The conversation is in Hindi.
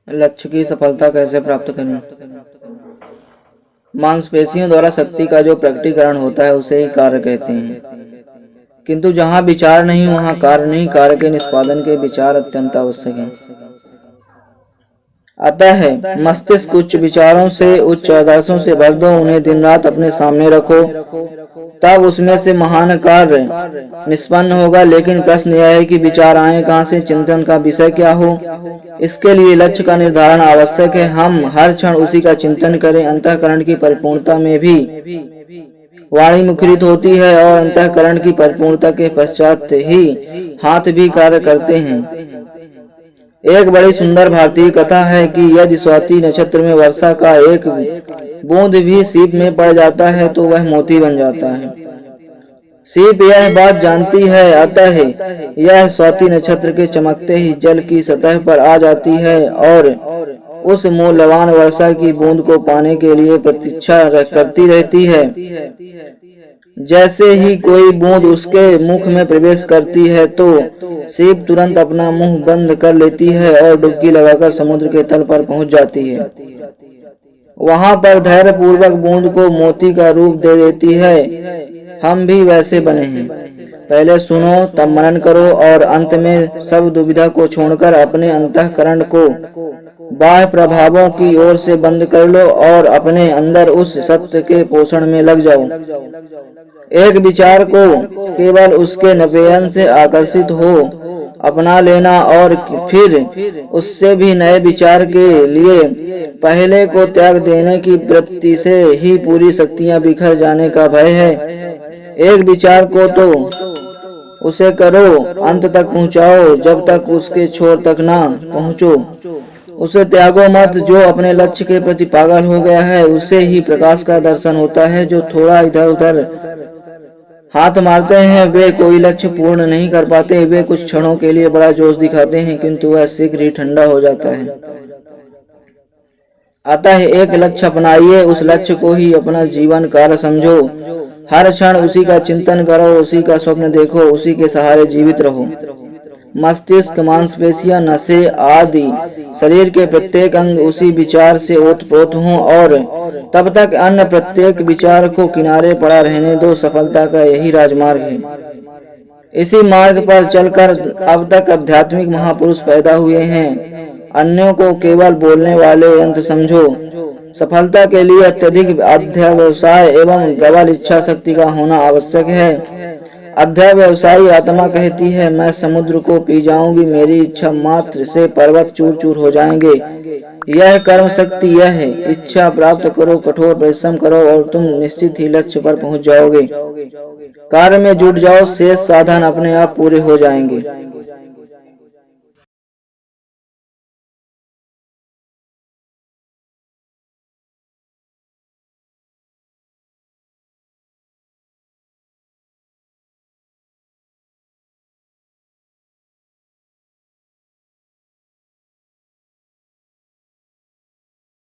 लक्ष्य की सफलता कैसे प्राप्त करें? मांसपेशियों द्वारा शक्ति का जो प्रकटीकरण होता है उसे ही कार्य कहते हैं। किंतु जहाँ विचार नहीं वहाँ कार्य नहीं। कार्य के निष्पादन के विचार अत्यंत आवश्यक हैं। अतः मस्तिष्क उच्च विचारों से, उच्च आदर्शों से भर दो, उन्हें दिन रात अपने सामने रखो, तब उसमें से महान कार्य निष्पन्न होगा। लेकिन प्रश्न यह है कि विचार आए कहाँ से, चिंतन का विषय क्या हो। इसके लिए लक्ष्य का निर्धारण आवश्यक है। हम हर क्षण उसी का चिंतन करें। अंतःकरण की परिपूर्णता में भी वाणी मुखरित होती है और अंतःकरण की परिपूर्णता के पश्चात ही हाथ भी कार्य करते हैं। एक बड़ी सुंदर भारतीय कथा है कि यदि स्वाति नक्षत्र में वर्षा का एक बूंद भी सीप में पड़ जाता है तो वह मोती बन जाता है। सीप यह बात जानती है, अतः यह स्वाति नक्षत्र के चमकते ही जल की सतह पर आ जाती है और उस मूल्यवान वर्षा की बूंद को पाने के लिए प्रतीक्षा करती रहती है। जैसे ही कोई बूंद उसके मुख में प्रवेश करती है तो सीप तुरंत अपना मुंह बंद कर लेती है और डुबकी लगाकर समुद्र के तल पर पहुंच जाती है। वहां पर धैर्य पूर्वक बूंद को मोती का रूप दे देती है। हम भी वैसे बने हैं। पहले सुनो, तब मनन करो और अंत में सब दुविधा को छोड़कर अपने अंतःकरण को बाह्य प्रभावों की ओर से बंद कर लो और अपने अंदर उस सत्य के पोषण में लग जाओ। एक विचार को केवल उसके नवेयन से आकर्षित हो अपना लेना और फिर उससे भी नए विचार के लिए पहले को त्याग देने की वृत्ति से ही पूरी शक्तियां बिखर जाने का भय है। एक विचार को तो उसे करो, अंत तक पहुंचाओ, जब तक उसके छोर तक ना पहुंचो उसे त्यागो मत। जो अपने लक्ष्य के प्रति पागल हो गया है उसे ही प्रकाश का दर्शन होता है। जो थोड़ा इधर उधर हाथ मारते हैं वे कोई लक्ष्य पूर्ण नहीं कर पाते। वे कुछ क्षणों के लिए बड़ा जोश दिखाते हैं किंतु वह शीघ्र ही ठंडा हो जाता है। अतः एक लक्ष्य अपनाइए, उस लक्ष्य को ही अपना जीवन कार्य समझो। हर क्षण उसी का चिंतन करो, उसी का स्वप्न देखो, उसी के सहारे जीवित रहो। मस्तिष्क, मांसपेशियां, नसें आदि शरीर के प्रत्येक अंग उसी विचार से ओतप्रोत हों और तब तक अन्य प्रत्येक विचार को किनारे पड़ा रहने दो। सफलता का यही राजमार्ग है। इसी मार्ग पर चलकर अब तक आध्यात्मिक महापुरुष पैदा हुए हैं। अन्यों को केवल बोलने वाले यंत्र समझो। सफलता के लिए अत्यधिक अध्यवसाय एवं प्रबल इच्छा शक्ति का होना आवश्यक है। अध्यवसायी आत्मा कहती है, मैं समुद्र को पी जाऊंगी, मेरी इच्छा मात्र से पर्वत चूर चूर हो जाएंगे। यह कर्म शक्ति, यह है इच्छा प्राप्त करो, कठोर परिश्रम करो और तुम निश्चित ही लक्ष्य पर पहुंच जाओगे। कार्य में जुट जाओ, शेष साधन अपने आप पूरे हो जाएंगे।